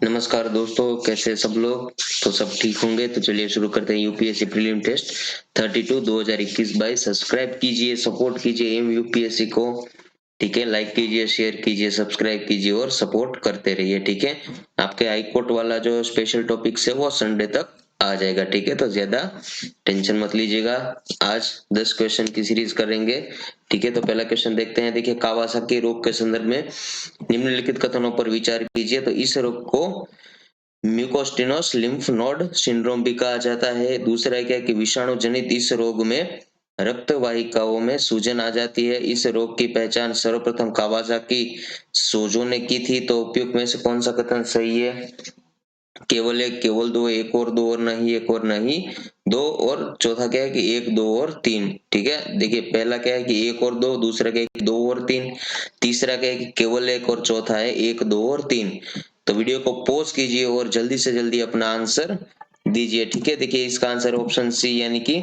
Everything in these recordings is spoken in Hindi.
नमस्कार दोस्तों, कैसे सब लोग। तो सब ठीक होंगे। तो चलिए शुरू करते हैं UPSC prelim test 32 2021 by. Subscribe कीजिए, सपोर्ट कीजिए एम यूपीएससी को। ठीक है, लाइक कीजिए, शेयर कीजिए, सब्सक्राइब कीजिए और सपोर्ट करते रहिए। ठीक है, आपके हाईकोर्ट वाला जो स्पेशल टॉपिक्स है वो संडे तक आ जाएगा। ठीक है, तो ज्यादा टेंशन मत लीजिएगा। आज 10 क्वेश्चन की सीरीज करेंगे। ठीक है, तो पहला क्वेश्चन देखते हैं। देखिए, कावासाकी रोग के संदर्भ में निम्नलिखित कथनों पर विचार कीजिए। तो इस रोग को म्यूकोस्टिनोस लिम्फ नोड सिंड्रोम भी कहा जाता है। दूसरा क्या है कि विषाणु जनित इस रोग में रक्त वाहिकाओं में सूजन आ जाती है। इस रोग की पहचान सर्वप्रथम कावासाकी सोजो ने की थी। तो उपयुक्त में से कौन सा कथन सही है? केवल एक, केवल दो, एक और दो और नहीं, एक और नहीं, दो और चौथा क्या है कि एक, दो और तीन। ठीक है, देखिए पहला क्या है कि एक और दो, दूसरा क्या है कि दो और तीन, तीसरा क्या है कि केवल एक और चौथा है एक, दो और तीन। तो वीडियो को पॉज कीजिए और जल्दी से जल्दी अपना आंसर दीजिए। ठीक है, देखिए इसका आंसर ऑप्शन सी यानी कि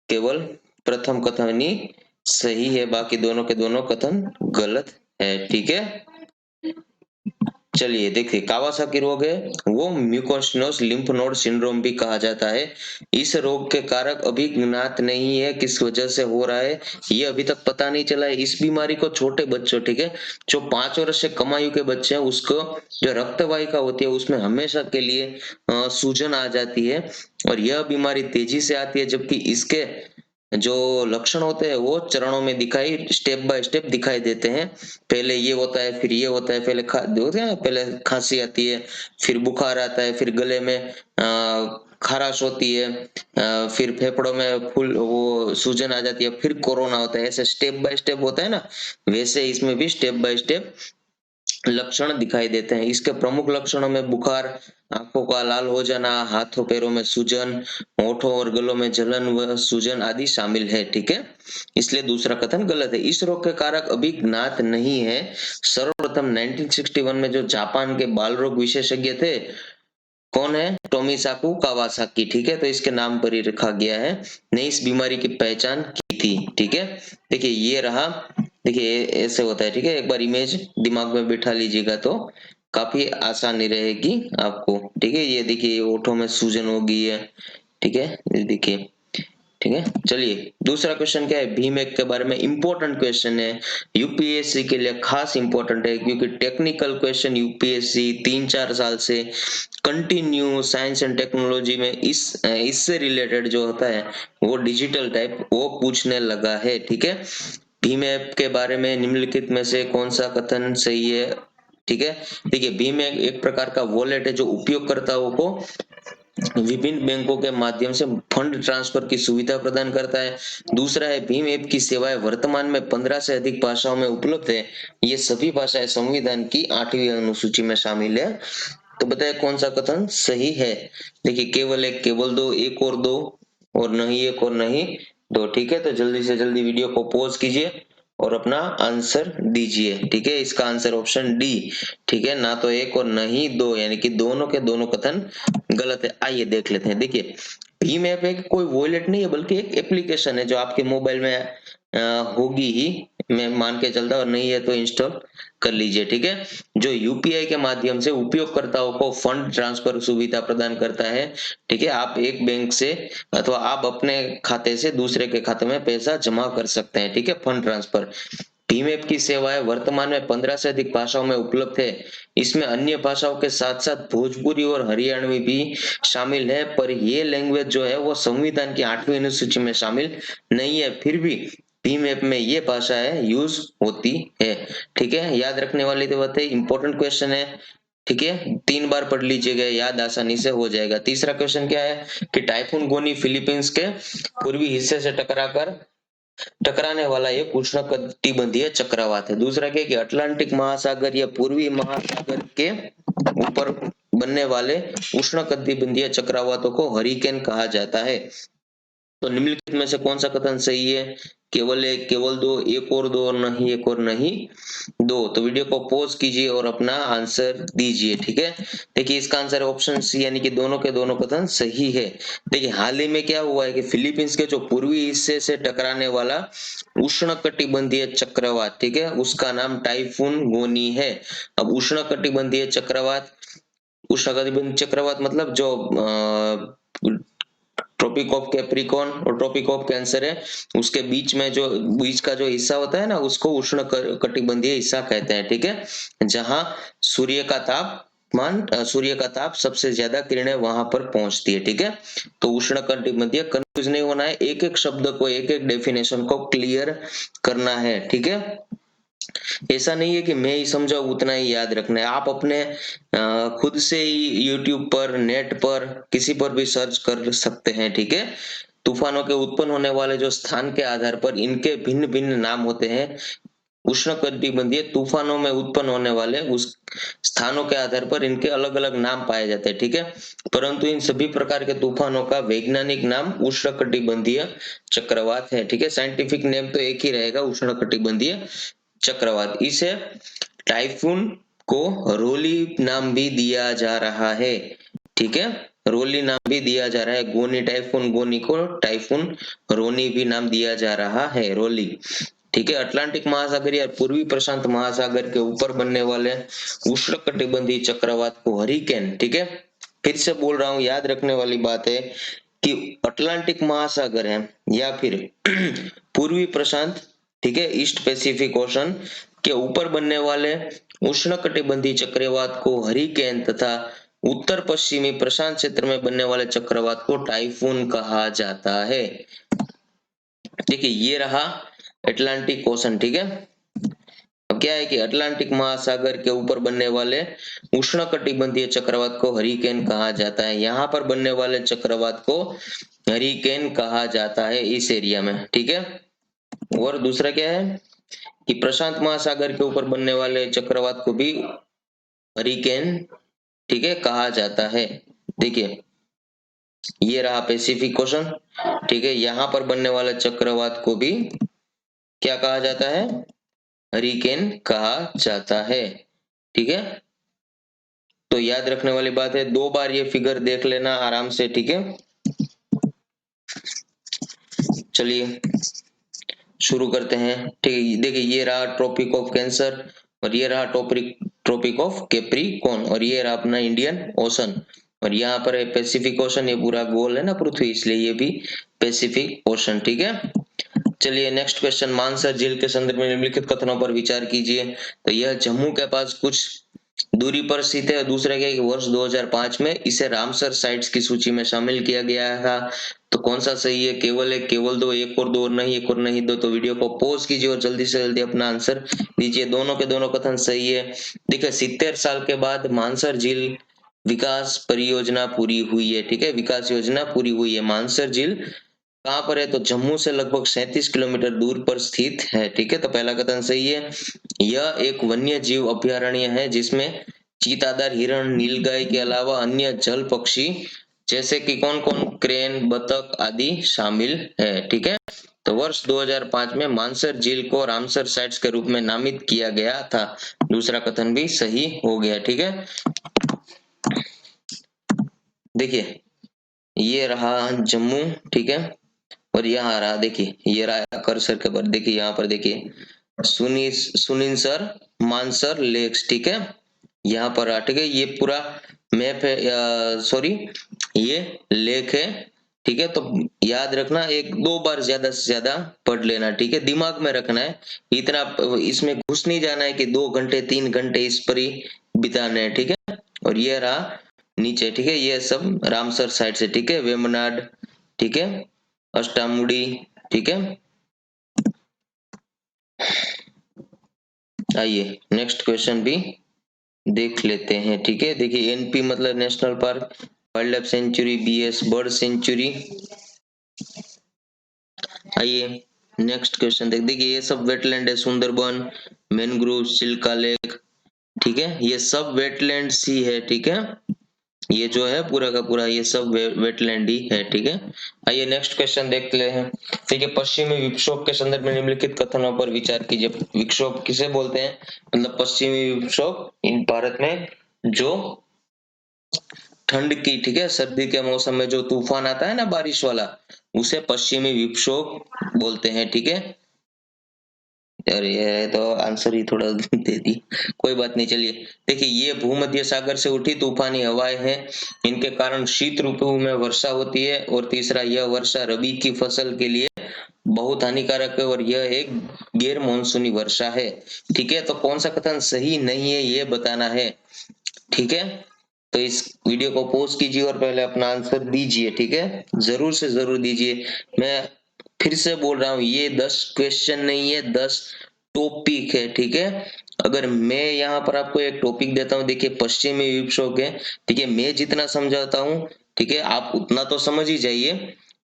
केवल प्रथम कथन ही सही है, बाकी दोनों के दोनों कथन गलत है। ठीक है, चलिए देखिए, कावासाकी रोग है वो म्यूकोस्टिनोस लिम्फ नोड सिंड्रोम भी कहा जाता है। इस रोग के कारक अभी ज्ञात नहीं है, किस वजह से हो रहा है ये अभी तक पता नहीं चला है। इस बीमारी को छोटे बच्चों, ठीक है, जो 5 वर्ष से कम आयु के बच्चे हैं, उसको जो रक्त वाहिका होती है उसमें हमेशा के लिए सूजन आ जाती है और यह बीमारी तेजी से आती है, जबकि इसके जो लक्षण होते हैं वो चरणों में दिखाई स्टेप बाय स्टेप दिखाई देते हैं। पहले ये होता है, फिर ये होता है, पहले होते हैं, पहले खांसी आती है, फिर बुखार आता है, फिर गले में खराश होती है, फिर फेफड़ों में फूल वो सूजन आ जाती है, फिर कोरोना होता है। ऐसे स्टेप बाय स्टेप होता है ना, वैसे इसमें भी स्टेप बाय स्टेप लक्षण दिखाई देते हैं। इसके प्रमुख लक्षणों में बुखार, आंखों का लाल हो जाना, हाथों पैरों में सूजन, होठों और गलों में जलन व सूजन आदि शामिल है। ठीक है, इसलिए दूसरा कथन गलत है। इस रोग के कारक अभी ज्ञात नहीं है। सर्वप्रथम 1961 में जो जापान के बाल रोग विशेषज्ञ थे, कौन है? टोमिसाकु कावासाकी। ठीक है, तो इसके नाम पर ही रखा गया है, ने इस बीमारी की पहचान की थी। ठीक है, देखिए ये रहा। देखिए ऐसे होता है। ठीक है, एक बार इमेज दिमाग में बिठा लीजिएगा तो काफी आसानी रहेगी आपको। ठीक है, ये देखिए ओठों में सूजन हो गई है। ठीक है, ये देखिए। ठीक है, चलिए दूसरा क्वेश्चन क्या है, भीम ऐप के बारे में इंपॉर्टेंट क्वेश्चन है, यूपीएससी के लिए खास इंपॉर्टेंट है, क्योंकि टेक्निकल क्वेश्चन यूपीएससी 3-4 साल से कंटिन्यू साइंस एंड टेक्नोलॉजी में इससे रिलेटेड जो होता है वो डिजिटल टाइप वो पूछने लगा है। ठीक है, भीम ऐप के बारे में निम्नलिखित में से कौन सा कथन सही है? ठीक है, देखिए भीम एक प्रकार का वॉलेट है जो उपयोगकर्ताओं को विभिन्न बैंकों के माध्यम से फंड ट्रांसफर की सुविधा प्रदान करता है। दूसरा है, भीम ऐप की सेवाएं वर्तमान में 15 से अधिक भाषाओं में उपलब्ध है। ये सभी भाषाएं संविधान की 8वीं अनुसूची में शामिल है। तो बताए कौन सा कथन सही है? देखिए केवल एक, केवल दो, एक और दो और नहीं, एक और नहीं, दो। ठीक है, तो जल्दी से जल्दी वीडियो को पॉज कीजिए और अपना आंसर दीजिए। ठीक है, इसका आंसर ऑप्शन डी। ठीक है, ना तो एक और नहीं दो, यानी कि दोनों के दोनों कथन गलत है। आइए देख लेते हैं। देखिए भीम ऐप एक कोई वॉलेट नहीं है, बल्कि एक एप्लीकेशन है जो आपके मोबाइल में होगी ही, मैं मान के चलता, और नहीं है तो इंस्टॉल कर लीजिए। ठीक है, जो यूपीआई के माध्यम से उपयोगकर्ताओं को फंड ट्रांसफर सुविधा प्रदान करता है। ठीक है, आप एक बैंक से अथवा आप अपने खाते से दूसरे के खाते में पैसा जमा कर सकते हैं। ठीक है, फंड ट्रांसफर। भीम ऐप की सेवाएं वर्तमान में 15 से अधिक भाषाओं में उपलब्ध है। इसमें अन्य भाषाओं के साथ साथ भोजपुरी और हरियाणवी भी शामिल है, पर ये लैंग्वेज जो है वो संविधान की 8वीं अनुसूची में शामिल नहीं है। फिर भी भीम ऐप में ये भाषाएं यूज होती है। ठीक है, याद रखने वाली तो बात है, इंपॉर्टेंट क्वेश्चन है। ठीक है, 3 बार पढ़ लीजिएगा, याद आसानी से हो जाएगा। तीसरा क्वेश्चन क्या है कि टाइफून गोनी फिलीपींस के पूर्वी हिस्से से टकराने वाला एक उष्णकटिबंधीय चक्रवात है। दूसरा क्या है कि अटलांटिक महासागर या पूर्वी महासागर के ऊपर बनने वाले उष्णकटिबंधीय चक्रवातों को हरिकेन कहा जाता है। तो निम्नलिखित में से कौन सा कथन सही है? केवल एक, केवल दो, एक और दो और नहीं, एक और नहीं, दो। तो वीडियो को पॉज कीजिए और अपना आंसर दीजिए। ठीक है, देखिए इसका आंसर ऑप्शन सी यानी कि दोनों के दोनों कथन सही है। देखिए हाल ही में क्या हुआ है कि फिलीपींस के जो पूर्वी हिस्से से टकराने वाला उष्णकटिबंधीय चक्रवात, ठीक है, उसका नाम टाइफून गोनी है। अब उष्णकटिबंधीय चक्रवात उष्णकटिबंधीय चक्रवात मतलब जो ट्रॉपिक ऑफ कैप्रिकॉर्न और ट्रॉपिक ऑफ कैंसर है, उसके बीच में जो बीच का जो हिस्सा होता है ना, उसको उष्ण कटिबंधीय हिस्सा कहते हैं, ठीक है। जहां सूर्य का सूर्य का ताप सबसे ज्यादा किरणें वहां पर पहुंचती है, ठीक है। तो उष्ण कटिबंधीय, कंफ्यूज नहीं होना है, एक एक शब्द को, एक एक डेफिनेशन को क्लियर करना है, ठीक है। ऐसा नहीं है कि मैं ही समझाऊं उतना ही याद रखना है, आप अपने खुद से ही यूट्यूब पर, नेट पर, किसी पर भी सर्च कर सकते हैं, ठीक है। तूफानों के उत्पन्न होने वाले जो स्थान के आधार पर इनके भिन्न भिन्न नाम होते हैं। उष्णकटिबंधीय तूफानों में उत्पन्न होने वाले उस स्थानों के आधार पर इनके अलग अलग नाम पाए जाते हैं, ठीक है। परंतु इन सभी प्रकार के तूफानों का वैज्ञानिक नाम उष्णकटिबंधीय चक्रवात है, ठीक है। साइंटिफिक नेम तो एक ही रहेगा, उष्णकटिबंधीय चक्रवात। इसे टाइफून को रोली नाम भी दिया जा रहा है, ठीक है। रोली नाम भी दिया जा रहा है, गोनी टाइफून, गोनी को टाइफून, रोनी भी नाम दिया जा रहा है, रोली, ठीक है। अटलांटिक महासागर या पूर्वी प्रशांत महासागर के ऊपर बनने वाले उष्णकटिबंधीय चक्रवात को हरिकेन, ठीक है। फिर से बोल रहा हूं, याद रखने वाली बात है कि अटलांटिक महासागर है या फिर पूर्वी प्रशांत, ठीक है, ईस्ट पैसिफिक ओशन के ऊपर बनने वाले उष्णकटिबंधीय चक्रवात को हरिकेन तथा उत्तर पश्चिमी प्रशांत क्षेत्र में बनने वाले चक्रवात को टाइफून कहा जाता है। देखिए ये रहा अटलांटिक ओशन, ठीक है। अब क्या है कि अटलांटिक महासागर के ऊपर बनने वाले उष्णकटिबंधीय चक्रवात को हरिकेन कहा जाता है, यहाँ पर बनने वाले चक्रवात को हरिकेन कहा जाता है इस एरिया में, ठीक है। और दूसरा क्या है कि प्रशांत महासागर के ऊपर बनने वाले चक्रवात को भी हरिकेन, ठीक है, कहा जाता है। देखिए ये रहा पैसिफिक ओशन, ठीक है, यहाँ पर बनने वाले चक्रवात को भी क्या कहा जाता है, हरिकेन कहा जाता है, ठीक है। तो याद रखने वाली बात है, 2 बार ये फिगर देख लेना आराम से, ठीक है। चलिए शुरू करते हैं, ठीक है। देखिए ये रहा ट्रॉपिक ऑफ कैंसर और ये रहा ट्रॉपिक ऑफ कैप्रिकॉर्न और ये रहा अपना इंडियन ओशन और यहाँ पर है पैसिफिक ओशन, ये पूरा गोल है ना पृथ्वी, इसलिए ये भी पैसिफिक ओशन, ठीक है। चलिए नेक्स्ट क्वेश्चन, मानसर झील के संदर्भ में निम्नलिखित कथनों पर विचार कीजिए। तो यह जम्मू के पास कुछ दूरी पर स्थित है। दूसरा क्या है कि वर्ष 2005 में इसे रामसर साइट्स की सूची में शामिल किया गया था। तो कौन सा सही है, केवल एक, केवल दो, एक और दो, नहीं एक और नहीं दो। तो वीडियो को पॉज कीजिए और जल्दी से जल्दी अपना आंसर दीजिए, दोनों के दोनों कथन सही है। देखिए 70 साल के बाद मानसर झील विकास परियोजना पूरी हुई है, ठीक है, विकास योजना पूरी हुई है। मानसर झील कहाँ पर है, तो जम्मू से लगभग 37 किलोमीटर दूर पर स्थित है, ठीक है। तो पहला कथन सही है। यह एक वन्य जीव अभयारण्य है जिसमें चीतादार हिरण, नीलगाय के अलावा अन्य जल पक्षी जैसे कि कौन कौन, क्रेन, बतख आदि शामिल है, ठीक है। तो वर्ष 2005 में मानसर झील को रामसर साइट्स के रूप में नामित किया गया था। दूसरा कथन भी सही हो गया, ठीक है। देखिए ये रहा जम्मू, ठीक है, और यहाँ रहा, देखिए ये रहा कर्सर के पर, देखिए यहाँ पर देखिए सुनिनसर मानसर लेक्स, ठीक है, यहाँ पर रहा, ठीक है। ये पूरा मैप है, सॉरी ये लेक है, ठीक है। तो याद रखना, एक दो बार ज्यादा से ज्यादा पढ़ लेना, ठीक है, दिमाग में रखना है, इतना इसमें घुस नहीं जाना है कि 2 घंटे 3 घंटे इस पर ही बिताने हैं, ठीक है। और ये रहा नीचे, ठीक है, ये सब रामसर साइड से, ठीक है, वेमनाड, ठीक है, अष्टामुड़ी, ठीक है। आइए नेक्स्ट क्वेश्चन भी देख लेते हैं, ठीक है। देखिए एनपी मतलब national park, wildlife sanctuary, BS bird sanctuary. आइए नेक्स्ट क्वेश्चन देखिए ये सब वेटलैंड है, सुंदरबन, मैनग्रोव, चिल्का लेक, ठीक है, ये सब वेटलैंड्स ही है, ठीक है। ये जो है पूरा का पूरा ये सब वेटलैंड ही है, ठीक है। आइए नेक्स्ट क्वेश्चन देखते हैं। ठीक है, पश्चिमी विक्षोभ के संदर्भ में निम्नलिखित कथनों पर विचार कीजिए। विक्षोभ किसे बोलते हैं, मतलब पश्चिमी विक्षोभ इन भारत में जो ठंड की, ठीक है, सर्दी के मौसम में जो तूफान आता है ना बारिश वाला, उसे पश्चिमी विक्षोभ बोलते हैं, ठीक है। यार ये तो आंसर ही थोड़ा दे दी, कोई बात नहीं। चलिए देखिए, ये भूमध्य सागर से उठी तूफानी हवाएं हैं, इनके कारण शीत ऋतु में वर्षा होती है। और तीसरा, यह वर्षा रबी की फसल के लिए बहुत हानिकारक है और यह एक गैर मानसूनी वर्षा है। ठीक है, तो कौन सा कथन सही नहीं है ये बताना है। ठीक है, तो इस वीडियो को पॉज कीजिए और पहले अपना आंसर दीजिए। ठीक है, जरूर से जरूर दीजिए। मैं फिर से बोल रहा हूँ, ये 10 क्वेश्चन नहीं है, 10 टॉपिक है। ठीक है, अगर मैं यहाँ पर आपको एक टॉपिक देता हूँ, देखिए पश्चिमी विक्षोभ है, ठीक है, मैं जितना समझाता हूँ, ठीक है, आप उतना तो समझ ही जाइए,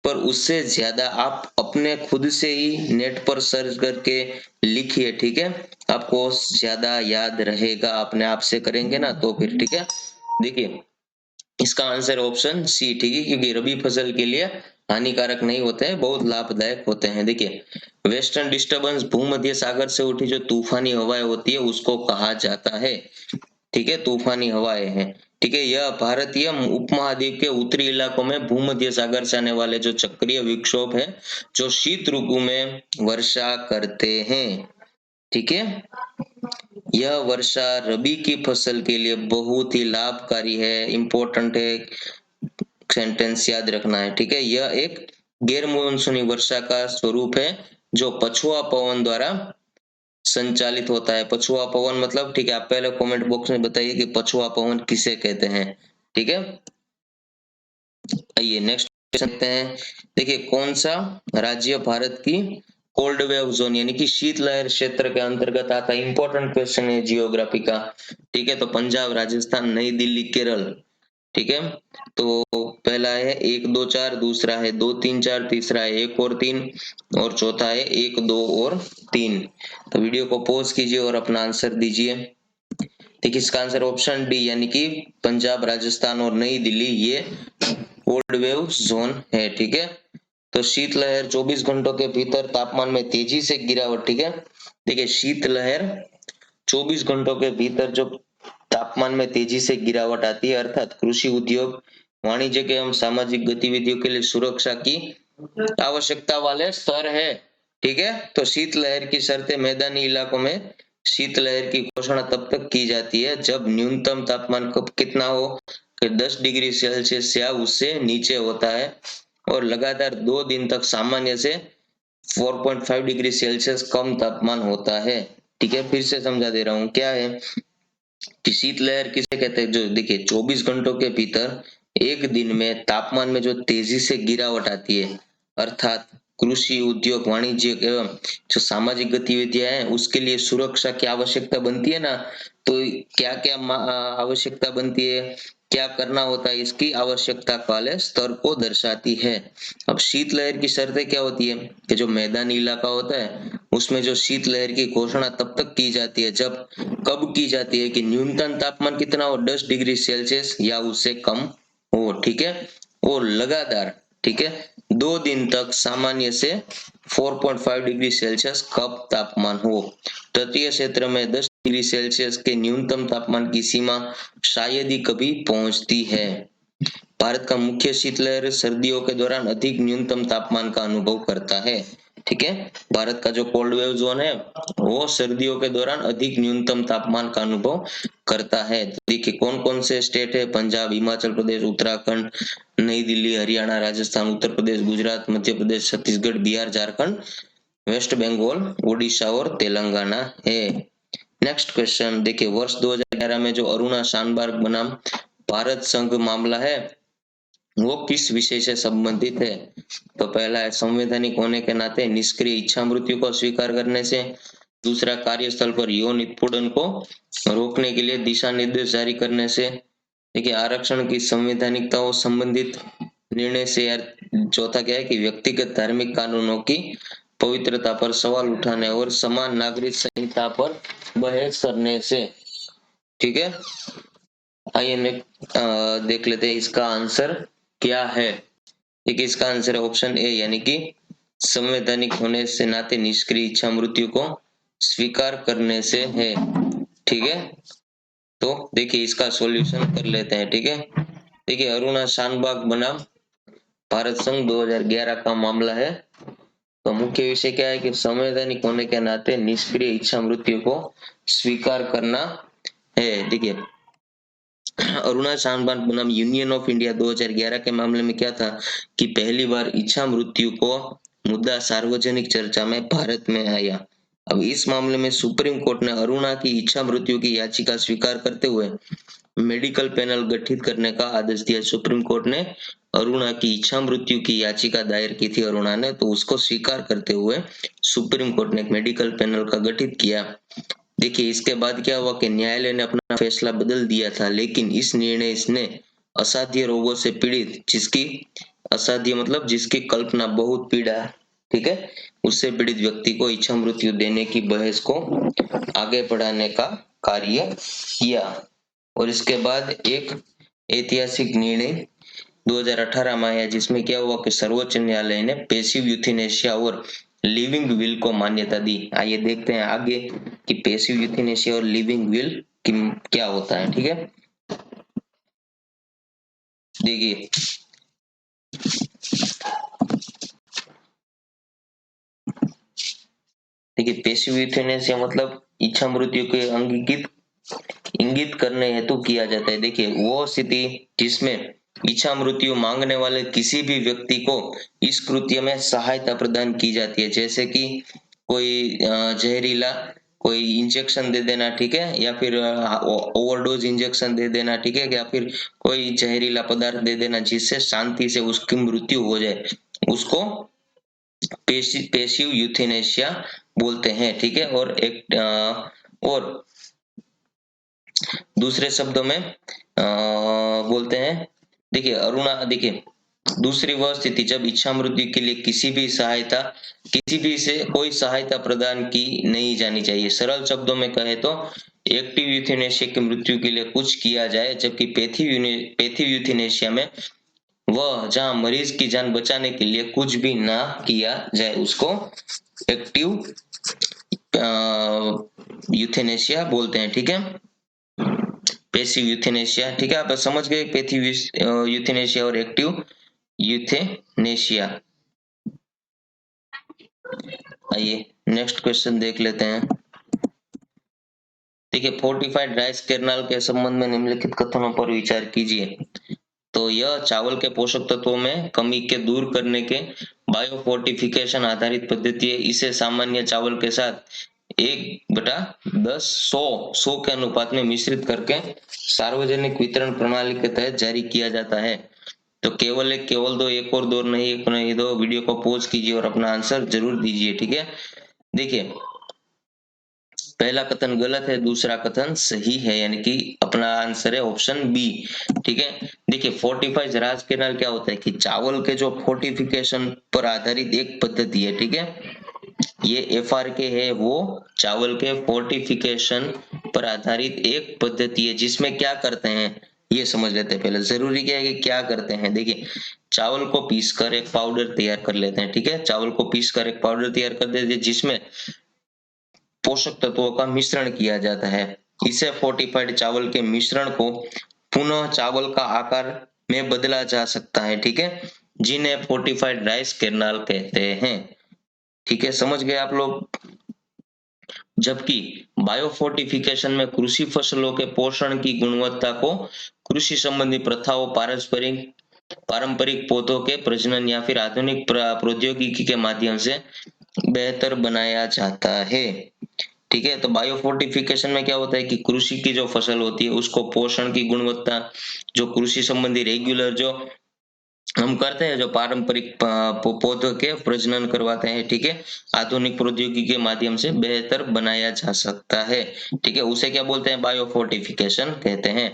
पर उससे ज्यादा आप अपने खुद से ही नेट पर सर्च करके लिखिए। ठीक है, आपको ज्यादा याद रहेगा, अपने आप से करेंगे ना तो फिर। ठीक है, देखिए इसका आंसर ऑप्शन सी, ठीक है, क्योंकि रबी फसल के लिए हानिकारक नहीं होते हैं, बहुत लाभदायक होते हैं। देखिए, वेस्टर्न डिस्टर्बेंस भूमध्य सागर से उठी जो तूफानी हवाएं होती है उसको कहा जाता है। ठीक है, तूफानी हवाएं हैं। ठीक है, यह भारतीय उपमहाद्वीप के उत्तरी इलाकों में भूमध्य सागर से आने वाले जो चक्रीय विक्षोभ है, जो शीत ऋतु में वर्षा करते हैं। ठीक है, यह वर्षा रबी की फसल के लिए बहुत ही लाभकारी है, इंपॉर्टेंट है, सेंटेंस याद रखना है। ठीक है, यह एक गैर मानसूनी वर्षा का स्वरूप है जो पछुआ पवन द्वारा संचालित होता है। पछुआ पवन मतलब, ठीक है, आप पहले कमेंट बॉक्स में बताइए कि पछुआ पवन किसे कहते हैं। ठीक है, आइए नेक्स्ट क्वेश्चन देखते हैं। देखिए, कौन सा राज्य भारत की कोल्ड वेव जोन यानी कि शीत लहर क्षेत्र के अंतर्गत आता है। इंपॉर्टेंट क्वेश्चन है जियोग्राफी का। ठीक है, तो पंजाब, राजस्थान, नई दिल्ली, केरल। ठीक है, तो पहला है 1 2 4, दूसरा है 2 3 4, तीसरा है 1 और 3, और चौथा है 1 2 और 3। तो वीडियो को पॉज कीजिए और अपना आंसर दीजिए। देखिए, इसका आंसर ऑप्शन डी यानी कि पंजाब, राजस्थान और नई दिल्ली, ये कोल्ड वेव जोन है। ठीक है, तो शीतलहर 24 घंटों के भीतर तापमान में तेजी से गिरावट। ठीक है, देखिए शीतलहर 24 घंटों के भीतर जो तापमान में तेजी से गिरावट आती है, अर्थात कृषि उद्योग, वाणिज्य एवं सामाजिक गतिविधियों के लिए सुरक्षा की आवश्यकता वाले स्तर है। ठीक है, तो शीतलहर की शर्तें, मैदानी इलाकों में शीतलहर की घोषणा तब तक की जाती है जब न्यूनतम तापमान कब कितना हो कि 10 डिग्री सेल्सियस या उससे नीचे होता है, और लगातार 2 दिन तक सामान्य से 4.5 डिग्री सेल्सियस कम तापमान होता है। ठीक है, फिर से समझा दे रहा हूँ क्या है कि शीतलहर किसे कहते हैं। जो देखिए 24 घंटों के भीतर एक दिन में तापमान में जो तेजी से गिरावट आती है, अर्थात कृषि उद्योग, वाणिज्य एवं जो सामाजिक गतिविधियां हैं उसके लिए सुरक्षा की आवश्यकता बनती है ना, तो क्या क्या आवश्यकता बनती है, क्या करना होता है, इसकी आवश्यकता वाले स्तर को दर्शाती है। अब शीतलहर की शर्तें क्या होती है कि जो मैदानी इलाका होता है उसमें जो शीतलहर की घोषणा तब तक की जाती है जब, कब की जाती है कि न्यूनतम तापमान कितना हो, 10 डिग्री सेल्सियस या उससे कम हो। ठीक है, और लगातार, ठीक है, 2 दिन तक सामान्य से 4.5 डिग्री सेल्सियस कम तापमान हो। तटीय क्षेत्र में 10 डिग्री सेल्सियस के न्यूनतम तापमान की सीमा शायद ही कभी पहुंचती है। भारत का मुख्य शीतलहर सर्दियों के दौरान अधिक न्यूनतम तापमान का अनुभव करता है। ठीक है, भारत का जो कोल्ड वेव जोन है वो सर्दियों के दौरान अधिक न्यूनतम तापमान का अनुभव करता है। देखिए कौन कौन से स्टेट है, पंजाब, हिमाचल प्रदेश, उत्तराखंड, नई दिल्ली, हरियाणा, राजस्थान, उत्तर प्रदेश, गुजरात, मध्य प्रदेश, छत्तीसगढ़, बिहार, झारखंड, वेस्ट बंगाल, उड़ीसा और तेलंगाना है। नेक्स्ट क्वेश्चन देखिए, वर्ष 2011 में जो अरुणा शानबाग बनाम भारत संघ मामला है वो किस विषय से संबंधित है। तो पहला है संवैधानिक होने के नाते निष्क्रिय इच्छा मृत्यु को स्वीकार करने से, दूसरा कार्यस्थल पर यौन उत्पीड़न को रोकने के लिए दिशा निर्देश जारी करने से, देखिए आरक्षण की संवैधानिकता और संबंधित निर्णय से, यार चौथा क्या है कि व्यक्तिगत धार्मिक कानूनों की पवित्रता पर सवाल उठाने और समान नागरिक संहिता पर बहस करने से। ठीक है, आइए देख लेते हैं इसका आंसर क्या है। देखिए इसका आंसर है ऑप्शन ए यानी कि संवैधानिक होने से नाते निष्क्रिय इच्छा मृत्यु को स्वीकार करने से है। ठीक है, तो देखिए इसका सॉल्यूशन कर लेते हैं। ठीक है, देखिए अरुणा शानबाग बनाम भारत संघ 2011 का मामला है। तो मुख्य विषय क्या है कि संवैधानिक होने के नाते निष्क्रिय इच्छा मृत्यु को स्वीकार करना है। देखिए, अरुणा सांबान बनाम यूनियन ऑफ इंडिया 2011 के मामले में क्या था कि पहली बार इच्छा मृत्यु को मुद्दा सार्वजनिक चर्चा में भारत में आया। अब इस मामले में सुप्रीम कोर्ट ने अरुणा की इच्छा मृत्यु की याचिका स्वीकार करते हुए मेडिकल पैनल गठित करने का आदेश दिया। सुप्रीम कोर्ट ने अरुणा की इच्छा मृत्यु की याचिका दायर की थी अरुणा ने, तो उसको स्वीकार करते हुए सुप्रीम कोर्ट ने एक मेडिकल पैनल का गठित किया। देखिए, इसके बाद क्या हुआ कि न्यायालय ने अपना फैसला बदल दिया था, लेकिन इस निर्णय इसने असाध्य रोगों से पीड़ित, जिसकी असाध्य मतलब जिसकी कल्पना बहुत पीड़ा, ठीक है, उससे पीड़ित व्यक्ति को इच्छा मृत्यु देने की बहस को आगे बढ़ाने का कार्य किया। और इसके बाद एक ऐतिहासिक निर्णय 2018 में आया, जिसमें क्या हुआ कि सर्वोच्च न्यायालय ने पैसिव यूथेनेशिया और लिविंग विल को मान्यता दी। आइए देखते हैं आगे कि पैसिव यूथेनेशिया और लिविंग विल क्या होता है। ठीक है, देखिए, पैसिव यूथेनेशिया मतलब इच्छा मृत्यु के इंगित करने हेतु किया जाता है। देखिए, वो स्थिति जिसमें इच्छा मृत्यु मांगने वाले किसी भी व्यक्ति को इस कृत्य में सहायता प्रदान की जाती है, जैसे कि कोई जहरीला कोई इंजेक्शन दे देना, ठीक है, या फिर ओवरडोज इंजेक्शन दे देना, ठीक है, या फिर कोई जहरीला पदार्थ दे देना जिससे शांति से उसकी मृत्यु हो जाए, उसको पैसिव यूथेनेशिया बोलते हैं। ठीक है, और दूसरे शब्दों में बोलते हैं, देखिए अरुणा, देखिए दूसरी वह स्थिति जब इच्छा मृत्यु के लिए किसी भी से कोई सहायता प्रदान की नहीं जानी चाहिए। सरल शब्दों में कहे तो एक्टिव यूथेनेशिया की मृत्यु के लिए कुछ किया जाए, जबकि पैसिव यूथेनेशिया में वह जहां मरीज की जान बचाने के लिए कुछ भी ना किया जाए, उसको एक्टिव यूथेनेशिया बोलते हैं। ठीक है, पैसिव यूथेनेशिया, ठीक है, आप समझ गए पैसिव यूथेनेशिया और एक्टिव यूथेनेशिया। आइए नेक्स्ट क्वेश्चन देख लेते हैं। देखिए, फोर्टिफाइड राइस केरनल के संबंध में निम्नलिखित कथनों पर विचार कीजिए। तो यह चावल के पोषक तत्वों में कमी के दूर करने के बायोफोर्टिफिकेशन आधारित पद्धति है। इसे सामान्य चावल के साथ 1/10 100 के अनुपात में मिश्रित करके सार्वजनिक वितरण प्रणाली के तहत जारी किया जाता है। तो केवल दो, एक और दो नहीं, एक नहीं दो, वीडियो को पॉज कीजिए और अपना आंसर जरूर दीजिए। ठीक है, देखिए पहला कथन गलत है, दूसरा कथन सही है, यानी कि अपना आंसर है ऑप्शन बी। ठीक है, देखिए फोर्टिफाइड राइस केरनल क्या होता है कि चावल के जो फोर्टिफिकेशन पर आधारित एक पद्धति है। ठीक है, ये एफआरके है, वो चावल के फोर्टिफिकेशन पर आधारित एक पद्धति है, जिसमें क्या करते हैं ये समझ लेते हैं। पहले जरूरी क्या है कि क्या करते हैं। देखिए, चावल को पीसकर एक पाउडर तैयार कर लेते हैं। ठीक है, चावल को पीसकर एक पाउडर तैयार कर देते हैं जिसमें पोषक तत्वों का मिश्रण किया जाता है। इसे फोर्टिफाइड चावल के मिश्रण को पुनः चावल का आकार में बदला जा सकता है। ठीक है, जिन्हें फोर्टिफाइड राइस केरनल कहते हैं। ठीक है, समझ गए आप लोग। जबकि बायोफोर्टिफिकेशन में कृषि फसलों के पोषण की गुणवत्ता को कृषि संबंधी प्रथाओं, पारंपरिक पौधों के प्रजनन या फिर आधुनिक प्रौद्योगिकी के माध्यम से बेहतर बनाया जाता है। ठीक है, तो बायोफोर्टिफिकेशन में क्या होता है कि कृषि की जो फसल होती है उसको पोषण की गुणवत्ता, जो कृषि संबंधी रेगुलर जो हम करते हैं, जो पारंपरिक पौधों के प्रजनन करवाते हैं, ठीक है, आधुनिक प्रौद्योगिकी के माध्यम से बेहतर बनाया जा सकता है। ठीक है, उसे क्या बोलते हैं, बायोफोर्टिफिकेशन कहते हैं।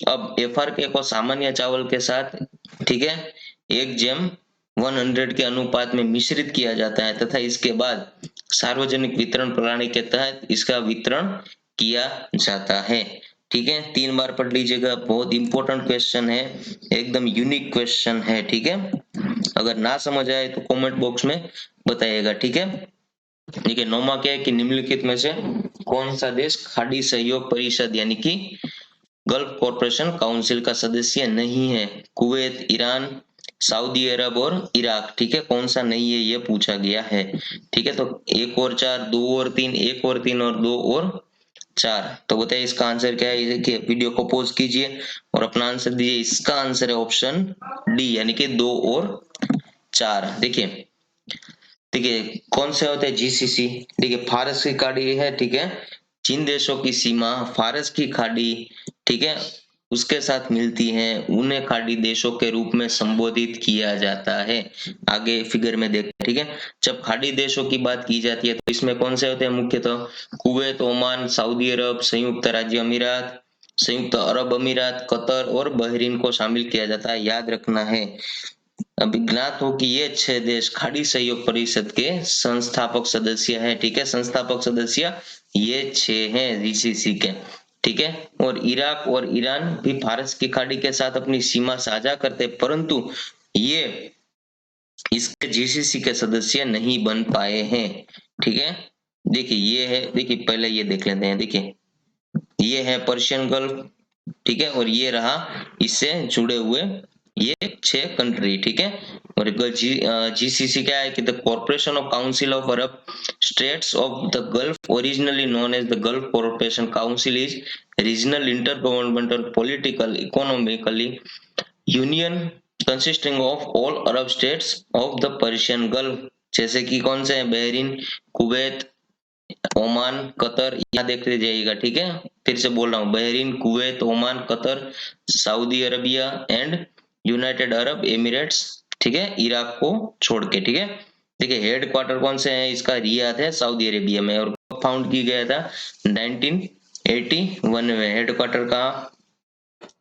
अब एफआरके को सामान्य चावल के साथ, ठीक है, 1:100 के अनुपात में मिश्रित किया जाता है तथा इसके बाद सार्वजनिक वितरण प्रणाली के तहत इसका वितरण किया जाता है। ठीक है, 3 बार पढ़ लीजिएगा, बहुत इंपॉर्टेंट क्वेश्चन है, एकदम यूनिक क्वेश्चन है। ठीक है, अगर ना समझ आए तो कमेंट बॉक्स में बताइएगा। ठीक है, देखिए नौमा क्या है कि निम्नलिखित में से कौन सा देश खाड़ी सहयोग परिषद यानी कि गल्फ कॉरपोरेशन काउंसिल का सदस्य नहीं है। कुवैत, ईरान, सऊदी अरब और इराक, ठीक है, कौन सा नहीं है ये पूछा गया है, ठीक है। तो 1 और 4, 2 और 3, 1 और 3 और 2 और 4, तो बताइए इसका आंसर क्या है। ये देखिए, वीडियो को पॉज कीजिए और अपना आंसर दीजिए। इसका आंसर है ऑप्शन डी, यानी कि 2 और 4। देखिए देखिए कौन से होते हैं जीसीसी, देखिए फारस की खाड़ी है, ठीक है, जिन देशों की सीमा फारस की खाड़ी, ठीक है, उसके साथ मिलती है, उन्हें खाड़ी देशों के रूप में संबोधित किया जाता है। आगे फिगर में देखते हैं, ठीक है। जब खाड़ी देशों की बात की जाती है तो इसमें कौन से होते हैं मुख्यतः, कुवैत, ओमान, सऊदी अरब, संयुक्त राज्य अमीरात, संयुक्त अरब अमीरात, कतर और बहरीन को शामिल किया जाता है। याद रखना है, अभी ज्ञात हो कि ये 6 देश खाड़ी सहयोग परिषद के संस्थापक सदस्य हैं, ठीक है, संस्थापक सदस्य ये 6 हैं जीसीसी के, ठीक है। और इराक और ईरान भी फारस की खाड़ी के साथ अपनी सीमा साझा करते, परंतु ये इसके जीसीसी के सदस्य नहीं बन पाए हैं, ठीक है। देखिए ये है, देखिए पहले ये देख लेते हैं, देखिए ये है पर्शियन गल्फ, ठीक है, और ये रहा इससे जुड़े हुए ये 6 कंट्री, ठीक है। और जीसीसी क्या है कि the corporation of council of Arab states of the Gulf, originally known as the Gulf corporation council, is regional intergovernmental political economically union consisting of all Arab states of the Persian Gulf, जैसे कि कौन से हैं, बहरीन, कुवैत, ओमान, कतर, यहाँ देखते जाइएगा, ठीक है। फिर से बोल रहा हूँ, Bahrain, Kuwait, Oman, Qatar, Saudi Arabia and United Arab Emirates, ठीक है, इराक को छोड़ के, ठीक है। देखिए हेड क्वार्टर कौन से है इसका, रियाद है सऊदी अरेबिया में, और फाउंड की गया था 1981 में। हेड क्वार्टर कहाँ,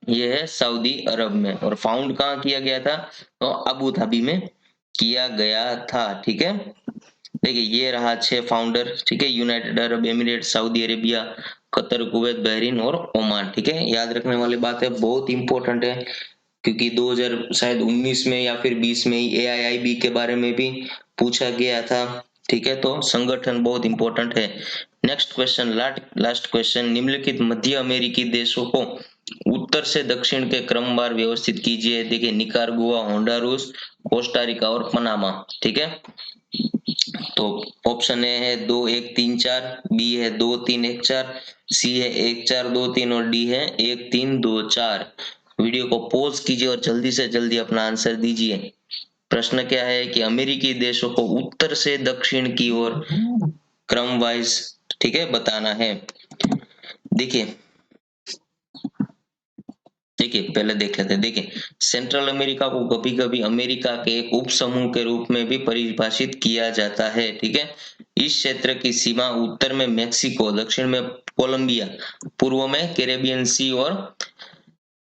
ये है सऊदी अरब में, और फाउंड कहाँ किया गया था, तो अबू धाबी में किया गया था, ठीक है। देखिए ये रहा 6 फाउंडर, ठीक है, United Arab emirate, Saudi Arabia, Qatar, Kuwait, Bahrain और ओमान, ठीक है। याद रखने वाली बात है, बहुत इंपॉर्टेंट है, क्योंकि 2000 शायद 19 में या फिर 20 में ही एआईआईबी के बारे में भी पूछा गया था, ठीक है। तो संगठन बहुत इंपॉर्टेंट है। नेक्स्ट क्वेश्चन, लास्ट क्वेश्चन, निम्नलिखित मध्य अमेरिकी देशों को उत्तर से दक्षिण के क्रमवार व्यवस्थित कीजिए। देखिए निकारागुआ, होंडुरास, कोस्टारिका और पनामा, ठीक है। तो ऑप्शन ए है 2 1 3 4, बी है 2 3 1 4, सी है 1 4 2 3 और डी है 1 3 2 4। वीडियो को पॉज कीजिए और जल्दी से जल्दी अपना आंसर दीजिए। प्रश्न क्या है कि अमेरिकी देशों को उत्तर से दक्षिण की ओर क्रम वाइज, ठीक है, बताना है। देखिए देखिए पहले देख लेते हैं। देखिए सेंट्रल अमेरिका को कभी कभी अमेरिका के एक उप समूह के रूप में भी परिभाषित किया जाता है, ठीक है। इस क्षेत्र की सीमा उत्तर में मैक्सिको, दक्षिण में कोलंबिया, पूर्व में कैरेबियन सी और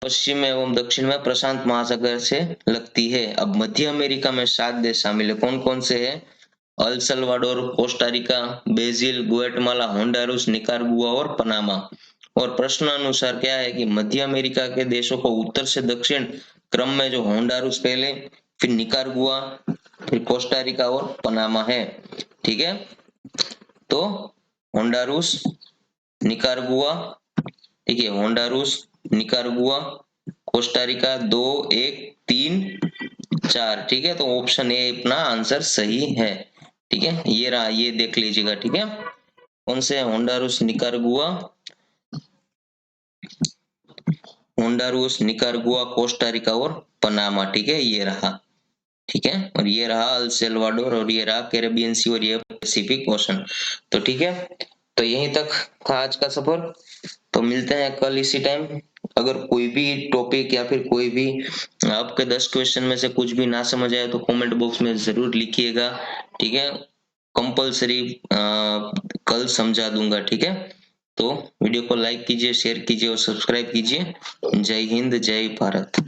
पश्चिम एवं दक्षिण में प्रशांत महासागर से लगती है। अब मध्य अमेरिका में 7 देश शामिल है, कौन कौन से है, El Salvador, Costa Rica, Brazil, Guatemala, Honduras, Nicaragua और पनामा। और प्रश्न अनुसार क्या है कि मध्य अमेरिका के देशों को उत्तर से दक्षिण क्रम में जो होंडुरास पहले, फिर निकारागुआ, फिर कोस्टारिका और पनामा है, ठीक है। तो होंडुरास, निकारागुआ, देखिए होंडुरास, निकारागुआ, कोस्टारिका 2 1 3 4, ठीक है। तो ऑप्शन ए अपना आंसर सही है, ठीक है। ये रहा, ये देख लीजिएगा, ठीक है। कौन से, Honduras, Nicaragua, Honduras, Nicaragua, Costa Rica और पनामा, ठीक है, ये रहा, ठीक है। और ये रहा अल सल्वाडोर, और ये रहा कैरेबियन सी, और ये पैसिफिक ओशन। तो ठीक है, तो यहीं तक था आज का सफर। तो मिलते हैं कल इसी टाइम। अगर कोई भी टॉपिक या फिर कोई भी आपके 10 क्वेश्चन में से कुछ भी ना समझ आए तो कमेंट बॉक्स में जरूर लिखिएगा, ठीक है। कंपलसरी कल समझा दूंगा, ठीक है। तो वीडियो को लाइक कीजिए, शेयर कीजिए और सब्सक्राइब कीजिए। जय हिंद, जय भारत।